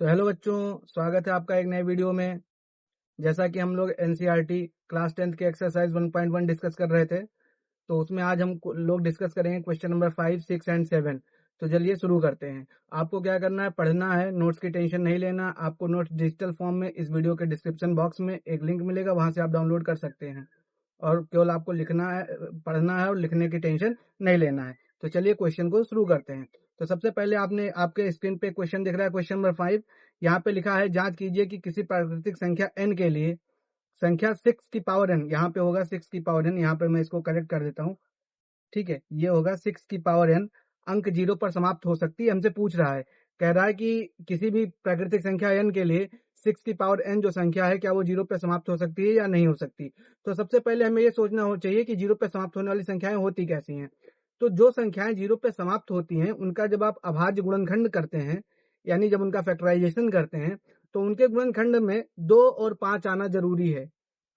Hello बच्चों, स्वागत है आपका एक नए वीडियो में। जैसा कि हम लोग एनसीईआरटी क्लास 10th के एक्सरसाइज 1.1 डिस्कस कर रहे थे, तो उसमें आज हम लोग डिस्कस करेंगे क्वेश्चन नंबर 5, 6 एंड 7। तो चलिए शुरू करते हैं। आपको क्या करना है, पढ़ना है, नोट्स की टेंशन नहीं लेना। आपको नोट्स डिजिटल फॉर्म में इस वीडियो के डिस्क्रिप्शन बॉक्स में एक लिंक मिलेगा, वहां से आप डाउनलोड कर सकते हैं। और केवल आपको लिखना है, पढ़ना है और लिखने की टेंशन नहीं लेना है। तो चलिए क्वेश्चन को शुरू करते हैं। तो सबसे पहले आपके स्क्रीन पे क्वेश्चन दिख रहा है, क्वेश्चन नंबर 5। यहाँ पे लिखा है, जांच कीजिए कि किसी प्राकृतिक संख्या n के लिए संख्या 6 की पावर n, यहाँ पे होगा 6 की पावर n, यहाँ पे मैं इसको करेक्ट कर देता हूँ। ठीक है, ये होगा 6 की पावर n अंक 0 पर समाप्त हो सकती है। हमसे पूछ रहा है, कह रहा है कि किसी भी प्राकृतिक संख्या n के लिए 6 की पावर n जो संख्या है, क्या वो 0 पे समाप्त हो सकती है या नहीं हो सकती। तो सबसे पहले हमें ये सोचना हो चाहिए कि 0 पे समाप्त होने वाली संख्याएं होती कैसी हैं। तो जो संख्याएं 0 पे समाप्त होती हैं, उनका जब आप अभाज्य गुणनखंड करते हैं, यानी जब उनका फैक्टराइजेशन करते हैं, तो उनके गुणनखंड में 2 और 5 आना जरूरी है।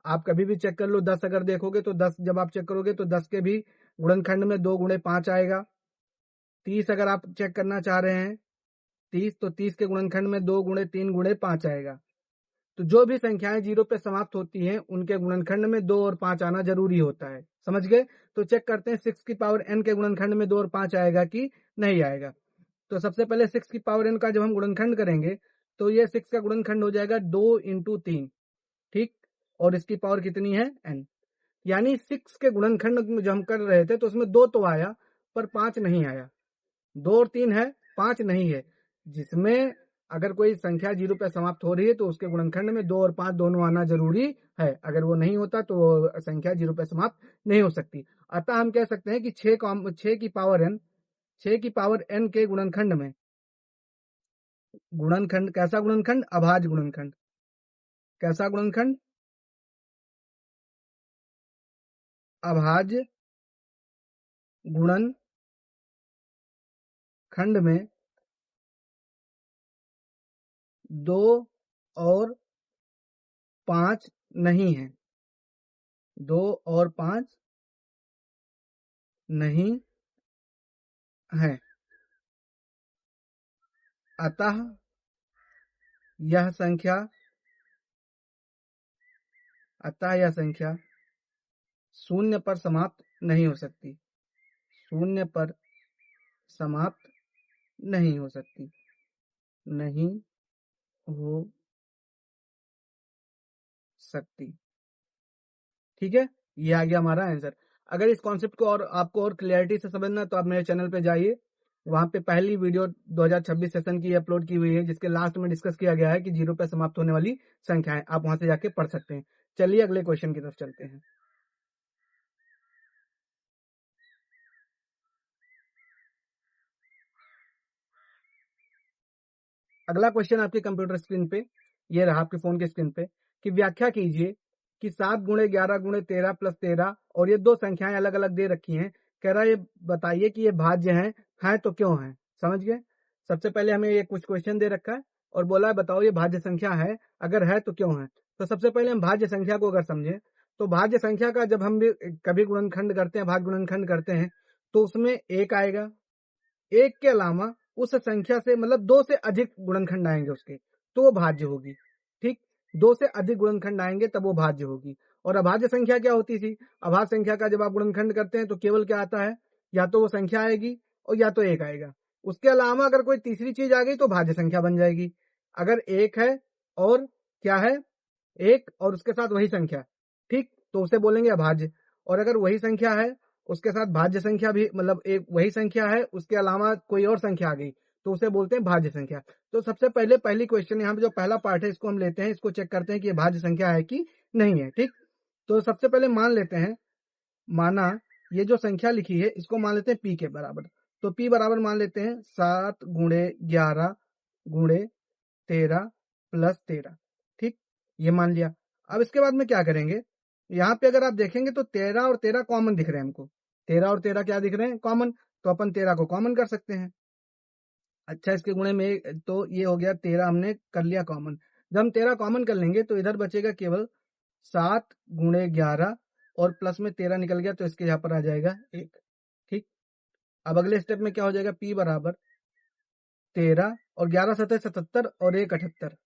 आप कभी भी चेक कर लो, 10 अगर देखोगे तो 10 जब आप चेक करोगे तो 10 के भी गुणनखंड में 2 गुणे 5 आएगा। 30 अगर आप चेक करना चाह रहे हैं, 30, तो 30 के गुणनखंड में 2 गुणे 3 गुणे 5 आएगा। तो जो भी संख्याएं 0 पे समाप्त होती हैं, उनके गुणनखंड में 2 और 5 आना जरूरी होता है। समझ गए। तो चेक करते हैं 6 की पावर n के गुणनखंड में 2 और 5 आएगा कि नहीं आएगा। तो सबसे पहले 6 की पावर n का जब हम गुणनखंड करेंगे, तो ये 6 का गुणनखंड हो जाएगा 2 इंटू 3। ठीक, और इसकी पावर कितनी है, n। यानी 6 के गुणनखंड जो हम कर रहे थे, तो उसमें 2 तो आया पर 5 नहीं आया। 2 और 3 है, 5 नहीं है। जिसमें अगर कोई संख्या 0 पे समाप्त हो रही है, तो उसके गुणनखंड में 2 और 5 दोनों आना जरूरी है। अगर वो नहीं होता तो वो संख्या 0 पे समाप्त नहीं हो सकती। अतः हम कह सकते हैं कि 6 की पावर n, 6 की पावर n के गुणनखंड में, गुणनखंड कैसा गुणनखंड, अभाज्य गुणनखंड। कैसा गुणनखंड, अभाज्य गुणनखंड में 2 और 5 नहीं है, 2 और 5 नहीं है। अतः यह संख्या शून्य पर समाप्त नहीं हो सकती, शून्य पर समाप्त नहीं हो सकती, नहीं हो सकती। ठीक है, ये आ गया हमारा आंसर। अगर इस कॉन्सेप्ट को और आपको और क्लियरिटी से समझना है, तो आप मेरे चैनल पे जाइए, वहां पे पहली वीडियो 2026 सेशन की अपलोड की हुई है, जिसके लास्ट में डिस्कस किया गया है कि 0 पे समाप्त होने वाली संख्याएं। आप वहां से जाके पढ़ सकते हैं। चलिए अगले क्वेश्चन की तरफ चलते हैं। अगला क्वेश्चन आपके कंप्यूटर स्क्रीन पे, ये रहा आपके फोन के स्क्रीन पे, कि व्याख्या कीजिए कि 7 गुणे 11 गुणे 13 प्लस 13, और ये दो संख्याएं अलग अलग दे रखी हैं। कह रहा है ये बताइए कि ये भाज्य हैं तो क्यों हैं। समझ गए। सबसे पहले हमें ये कुछ क्वेश्चन दे रखा है और बोला है बताओ ये भाज्य संख्या है, अगर है तो क्यों है। तो सबसे पहले हम भाज्य संख्या को अगर समझे, तो भाज्य संख्या का जब हम भी कभी गुणनखंड करते हैं, भाज्य गुणनखंड करते हैं, तो उसमें एक आएगा। एक के अलावा उस संख्या से मतलब 2 से अधिक गुणनखंड आएंगे उसके, तो वो भाज्य होगी। ठीक, 2 से अधिक गुणनखंड आएंगे तब वो भाज्य होगी। और अभाज्य संख्या क्या होती थी, अभाज्य संख्या का जब आप गुणनखंड करते हैं तो केवल क्या आता है, या तो वो संख्या आएगी और या तो एक आएगा। उसके अलावा अगर कोई तीसरी चीज आ गई तो भाज्य संख्या बन जाएगी। अगर एक है और क्या है, एक और उसके साथ वही संख्या, ठीक, तो उसे बोलेंगे अभाज्य। और अगर वही संख्या है उसके साथ भाज्य संख्या भी, मतलब एक वही संख्या है उसके अलावा कोई और संख्या आ गई, तो उसे बोलते हैं भाज्य संख्या। तो सबसे पहले पहली क्वेश्चन यहाँ पे जो पहला पार्ट है, इसको हम लेते हैं, इसको चेक करते हैं कि ये भाज्य संख्या है कि नहीं है। ठीक, तो सबसे पहले मान लेते हैं, माना ये जो संख्या लिखी है इसको मान लेते हैं पी के बराबर। तो पी बराबर मान लेते हैं 7 गुणे 11 गुणे 13 प्लस 13। ठीक, ये मान लिया। अब इसके बाद में क्या करेंगे, यहाँ पे अगर आप देखेंगे तो 13 और 13 कॉमन दिख रहे हैं हमको। 13 और 13 क्या दिख रहे हैं, कॉमन। तो अपन 13 को कॉमन कर सकते हैं। अच्छा, इसके गुणे में तो ये हो गया 13 हमने कर लिया कॉमन। जब हम 13 कॉमन कर लेंगे तो इधर बचेगा केवल 7 गुणे 11 और प्लस में 13 निकल गया, तो इसके यहाँ पर आ जाएगा 1। ठीक, अब अगले स्टेप में क्या हो जाएगा, पी बराबर 13 और 11 सतह 77 और 1 78,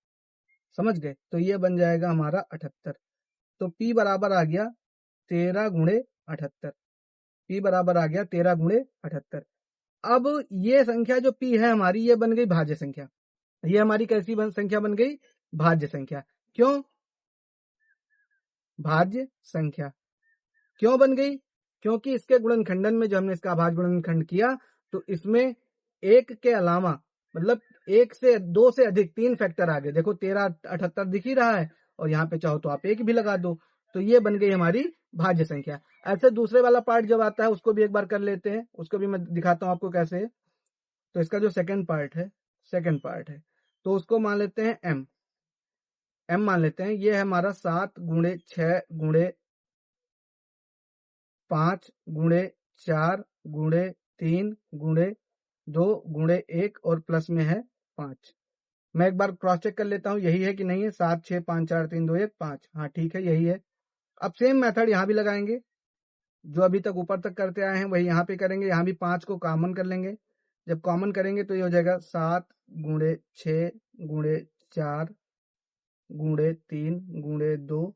समझ गए। तो ये बन जाएगा हमारा 78। तो P बराबर आ गया 13 गुणे 78। P बराबर आ गया 13 गुणे 78। अब ये संख्या जो P है हमारी, ये बन गई भाज्य संख्या। ये हमारी कैसी संख्या बन गई? भाज्य संख्या। क्यों भाज्य संख्या? क्यों बन गई? क्योंकि इसके गुणनखंडन में जो हमने इसका भाज्य गुणनखंड किया तो इसमें एक के अलावा मतलब एक से दो से अधिक 3 फैक्टर आ गए। देखो 13 78 दिख ही रहा है और यहाँ पे चाहो तो आप एक भी लगा दो। तो ये बन गई हमारी भाज्य संख्या। ऐसे दूसरे वाला पार्ट जब आता है उसको भी एक बार कर लेते हैं, उसको भी मैं दिखाता हूँ आपको कैसे। तो इसका जो सेकंड पार्ट है तो उसको मान लेते हैं m मान लेते हैं। ये है हमारा 7 गुणे 6 गुणे 5 गुणे 4 गुणे 3 गुणे 2 गुणे 1 और प्लस में है 5। मैं एक बार क्रॉस चेक कर लेता हूँ यही है कि नहीं है। 7 6 5 4 3 2 1 5, हाँ ठीक है यही है। अब सेम मेथड यहाँ भी लगाएंगे, जो अभी तक ऊपर तक करते आए हैं वही यहाँ पे करेंगे। यहाँ भी 5 को कॉमन कर लेंगे। जब कॉमन करेंगे तो ये हो जाएगा 7 गुणे 6 गुणे 4 गुणे 3 गुणे 2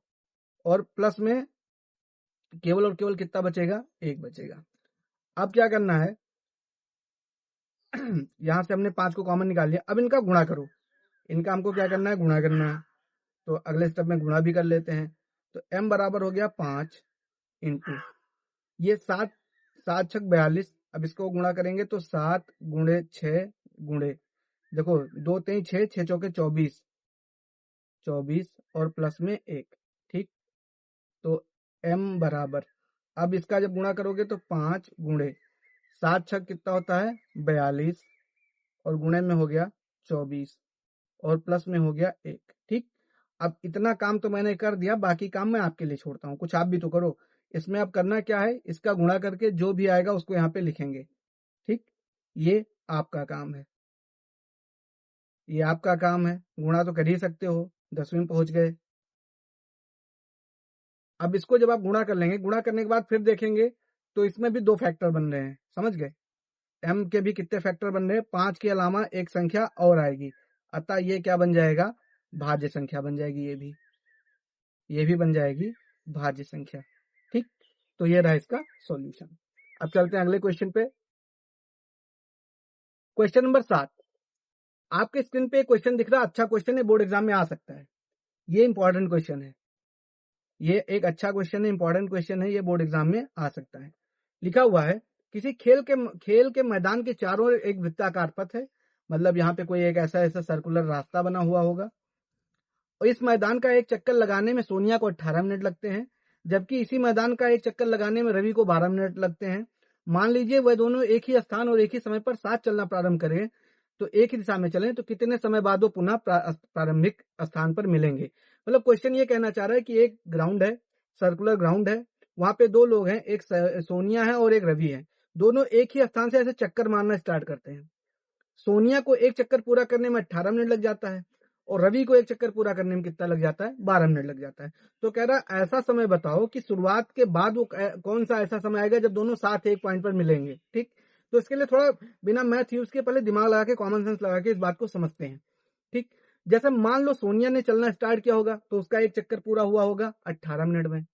और प्लस में केवल और केवल कितना बचेगा? 1 बचेगा। अब क्या करना है यहां से हमने 5 को कॉमन निकाल लिया। अब इनका गुणा करो। इनका हमको क्या करना है? गुणा करना है। तो अगले स्टेप में गुणा भी कर लेते हैं। तो m बराबर हो गया 5 इंटू ये 7 7 छक 42। अब इसको गुणा करेंगे तो 7 गुणे 6 गुणे देखो 2 3 6 6 चौके 24 24 और प्लस में 1, ठीक। तो m बराबर अब इसका जब गुणा करोगे तो 5 गुणे 7 छक कितना होता है? 42 और गुणे में हो गया 24 और प्लस में हो गया 1, ठीक। अब इतना काम तो मैंने कर दिया, बाकी काम मैं आपके लिए छोड़ता हूँ, कुछ आप भी तो करो। इसमें अब करना क्या है? इसका गुणा करके जो भी आएगा उसको यहाँ पे लिखेंगे, ठीक। ये आपका काम है, ये आपका काम है। गुणा तो कर ही सकते हो, 10वीं में पहुंच गए। अब इसको जब आप गुणा कर लेंगे, गुणा करने के बाद फिर देखेंगे तो इसमें भी 2 फैक्टर बन रहे हैं, समझ गए। m के भी कितने फैक्टर बन रहे हैं? 5 के अलावा एक संख्या और आएगी, अतः ये क्या बन जाएगा? भाज्य संख्या बन जाएगी। ये भी बन जाएगी भाज्य संख्या, ठीक। तो ये रहा इसका सॉल्यूशन। अब चलते हैं अगले क्वेश्चन पे। Question number 7। आपके स्क्रीन पे क्वेश्चन दिख रहा है, अच्छा क्वेश्चन है, बोर्ड एग्जाम में आ सकता है। ये इंपॉर्टेंट क्वेश्चन है, ये एक अच्छा क्वेश्चन है, इंपॉर्टेंट क्वेश्चन है, ये बोर्ड एग्जाम में आ सकता है। लिखा हुआ है किसी खेल के मैदान के चारों ओर एक वृत्ताकार पथ है। मतलब यहाँ पे कोई एक ऐसा सर्कुलर रास्ता बना हुआ होगा और इस मैदान का एक चक्कर लगाने में सोनिया को 18 मिनट लगते हैं, जबकि इसी मैदान का एक चक्कर लगाने में रवि को 12 मिनट लगते हैं। मान लीजिए वह दोनों एक ही स्थान और एक ही समय पर साथ चलना प्रारंभ करें, तो एक ही दिशा में चलें तो कितने समय बाद वो पुनः प्रारंभिक स्थान पर मिलेंगे। मतलब क्वेश्चन ये कहना चाह रहा है कि एक ग्राउंड है, सर्कुलर ग्राउंड है, वहां पे 2 लोग हैं, एक सोनिया है और एक रवि है। दोनों एक ही स्थान से ऐसे चक्कर मारना स्टार्ट करते हैं। सोनिया को एक चक्कर पूरा करने में 18 मिनट लग जाता है और रवि को एक चक्कर पूरा करने में कितना लग जाता है? 12 मिनट लग जाता है। तो कह रहा ऐसा समय बताओ कि शुरुआत के बाद वो कौन सा ऐसा समय आएगा जब दोनों साथ एक पॉइंट पर मिलेंगे, ठीक। तो इसके लिए थोड़ा बिना मैथ यूज के पहले दिमाग लगा के, कॉमन सेंस लगा के इस बात को समझते हैं, ठीक। जैसे मान लो सोनिया ने चलना स्टार्ट किया होगा तो उसका एक चक्कर पूरा हुआ होगा 18 मिनट में,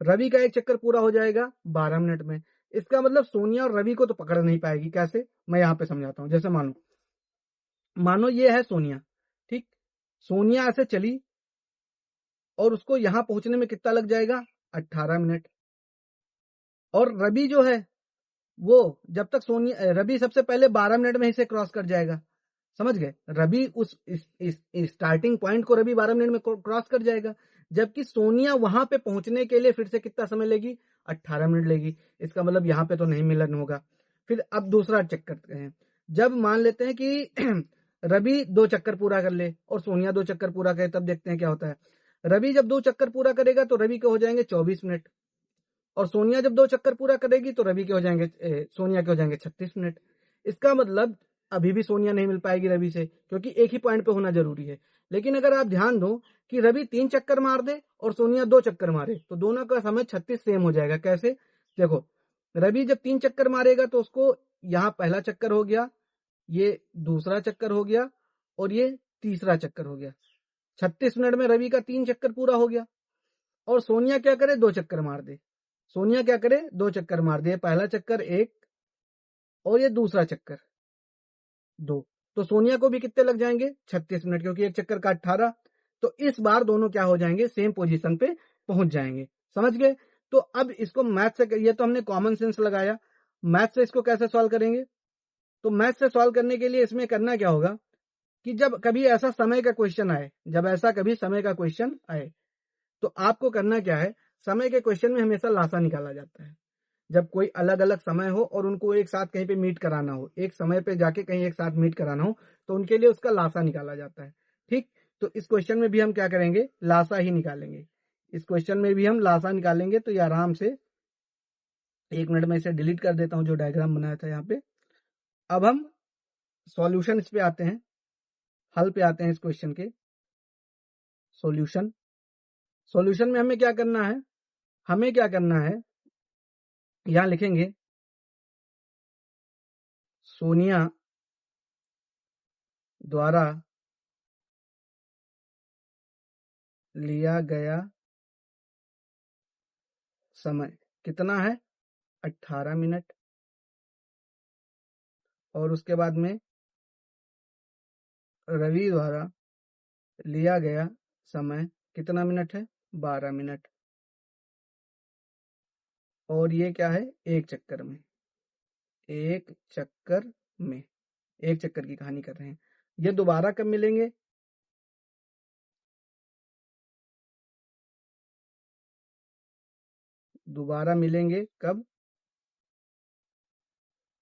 रवि का एक चक्कर पूरा हो जाएगा 12 मिनट में। इसका मतलब सोनिया और रवि को तो पकड़ नहीं पाएगी। कैसे? मैं यहाँ पे समझाता हूँ। जैसे मानो ये है सोनिया, ठीक। सोनिया ऐसे चली और उसको यहां पहुंचने में कितना लग जाएगा? 18 मिनट। और रवि जो है वो जब तक रवि सबसे पहले 12 मिनट में इसे क्रॉस कर जाएगा, समझ गए। रवि उस इस स्टार्टिंग पॉइंट को रवि 12 मिनट में क्रॉस कर जाएगा, जबकि सोनिया वहां पे पहुंचने के लिए फिर से कितना समय लेगी? 18 मिनट लेगी। इसका मतलब यहाँ पे तो नहीं मिलन होगा। फिर अब दूसरा चेक करते हैं। जब मान लेते हैं कि रवि 2 चक्कर पूरा कर ले और सोनिया 2 चक्कर पूरा करे, तब देखते हैं क्या होता है। रवि जब 2 चक्कर पूरा करेगा तो रवि के हो जाएंगे 24 मिनट और सोनिया जब 2 चक्कर पूरा करेगी तो रवि के हो जाएंगे सोनिया के हो जाएंगे 36 मिनट। इसका मतलब अभी भी सोनिया नहीं मिल पाएगी रवि से, क्योंकि एक ही पॉइंट पे होना जरूरी है। लेकिन अगर आप ध्यान दो कि रवि 3 चक्कर मार दे और सोनिया 2 चक्कर मारे तो दोनों का समय 36 सेम हो जाएगा। कैसे? देखो, रवि जब 3 चक्कर मारेगा तो उसको यहाँ पहला चक्कर हो गया ये दूसरा चक्कर हो गया और ये तीसरा चक्कर हो गया। 36 मिनट में रवि का 3 चक्कर पूरा हो गया। और सोनिया क्या करे, 2 चक्कर मार दे। सोनिया क्या करे, 2 चक्कर मार दे। पहला चक्कर 1 और ये दूसरा चक्कर 2। तो सोनिया को भी कितने लग जाएंगे, 36 मिनट, क्योंकि एक चक्कर का 18। तो इस बार दोनों क्या हो जाएंगे, सेम पोजीशन पे पहुंच जाएंगे। समझ गए। तो अब इसको मैथ से, ये तो हमने कॉमन सेंस लगाया, मैथ से इसको कैसे सॉल्व करेंगे। तो मैथ से सॉल्व करने के लिए इसमें करना क्या होगा कि जब कभी ऐसा समय का क्वेश्चन आए, जब ऐसा कभी समय का क्वेश्चन आए, तो आपको करना क्या है, समय के क्वेश्चन में हमेशा लासा निकाला जाता है। जब कोई अलग अलग समय हो और उनको एक साथ कहीं पे मीट कराना हो, एक समय पे जाके कहीं एक साथ मीट कराना हो, तो उनके लिए उसका लासा निकाला जाता है। ठीक, तो इस क्वेश्चन में भी हम क्या करेंगे, लासा ही निकालेंगे। इस क्वेश्चन में भी हम लासा निकालेंगे। तो ये आराम से, 1 मिनट में इसे डिलीट कर देता हूं जो डायग्राम बनाया था यहाँ पे। अब हम सॉल्यूशन इस पे आते हैं, हल पे आते हैं इस क्वेश्चन के। सॉल्यूशन, सॉल्यूशन में हमें क्या करना है, हमें क्या करना है, यहां लिखेंगे सोनिया द्वारा लिया गया समय कितना है, 18 मिनट। और उसके बाद में रवि द्वारा लिया गया समय कितना मिनट है, 12 मिनट। और ये क्या है, एक चक्कर में, एक चक्कर में, एक चक्कर की कहानी कर रहे हैं। ये दोबारा कब मिलेंगे, दोबारा मिलेंगे कब,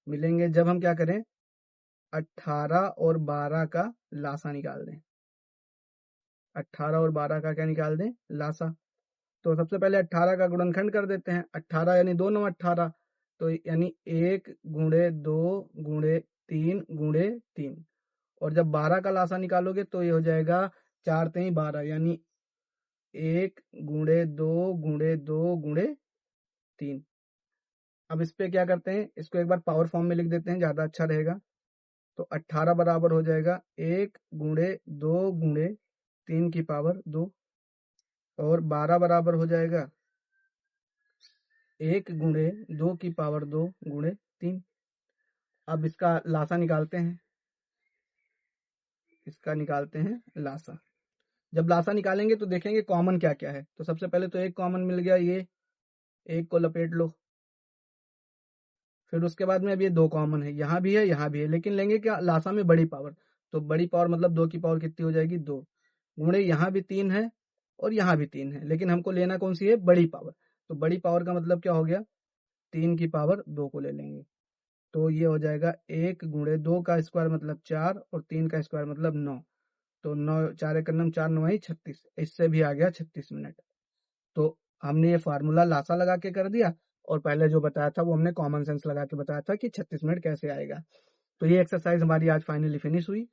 मिलेंगे जब हम क्या करें, 18 और 12 का लासा निकाल दें। 18 और 12 का क्या निकाल दें, लासा। तो सबसे पहले 18 का गुणनखंड कर देते हैं। 18 यानी 2 9 18, तो यानी 1 गुणे 2 गुणे 3 गुणे 3। और जब 12 का लासा निकालोगे तो ये हो जाएगा 4 3 12, यानी 1 गुणे 2 गुणे 2 गुणे 3। अब इस पे क्या करते हैं, इसको एक बार पावर फॉर्म में लिख देते हैं, ज्यादा अच्छा रहेगा। तो 18 बराबर हो जाएगा 1 गुणे 2 गुणे 3 की पावर 2। और 12 बराबर हो जाएगा 1 गुणे 2 की पावर 2 गुणे 3। अब इसका लासा निकालते हैं, इसका निकालते हैं लासा। जब लासा निकालेंगे तो देखेंगे कॉमन क्या क्या है। तो सबसे पहले तो एक कॉमन मिल गया, ये एक को लपेट लो। फिर उसके बाद में अब ये 2 कॉमन है, यहाँ भी है यहाँ भी है, लेकिन लेंगे क्या, लासा में बड़ी पावर। तो बड़ी पावर मतलब 2 की पावर कितनी हो जाएगी, 2 गुणे यहाँ भी 3 है और यहाँ भी 3 है, लेकिन हमको लेना कौन सी है, बड़ी पावर। तो बड़ी पावर का मतलब क्या हो गया, 3 की पावर 2 को ले लेंगे। तो ये हो जाएगा 1 गुणे 2 का स्क्वायर मतलब 4 और 3 का स्क्वायर मतलब 9। तो 9 4 एक नम 4 9 36, इससे भी आ गया 36 मिनट। तो हमने ये फार्मूला लासा लगा के कर दिया, और पहले जो बताया था वो हमने कॉमन सेंस लगा के बताया था कि 36 मिनट कैसे आएगा। तो ये एक्सरसाइज हमारी आज फाइनली फिनिश हुई,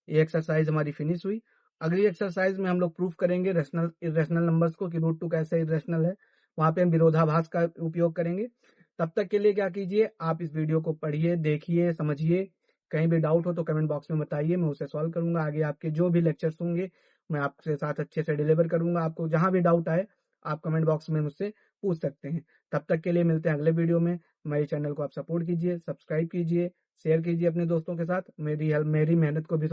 ये एक्सरसाइज हमारी फिनिश हुई। अगली एक्सरसाइज में हम लोग प्रूफ करेंगे रेशनल इरेशनल नंबर्स को, कि √2 कैसे इरेशनल है। वहां पे हम विरोधाभास का उपयोग करेंगे। तब तक के लिए क्या कीजिए, आप इस वीडियो को पढ़िए, देखिए, समझिए। कहीं भी डाउट हो तो कमेंट बॉक्स में बताइए, मैं उसे सॉल्व करूंगा। आगे आपके जो भी लेक्चर्स होंगे मैं आपके साथ अच्छे से डिलीवर करूंगा। आपको जहां भी डाउट आए आप कमेंट बॉक्स में मुझसे पूछ सकते हैं। तब तक के लिए मिलते हैं अगले वीडियो में। मेरे चैनल को आप सपोर्ट कीजिए, सब्सक्राइब कीजिए, शेयर कीजिए अपने दोस्तों के साथ। मेरी मेहनत को भी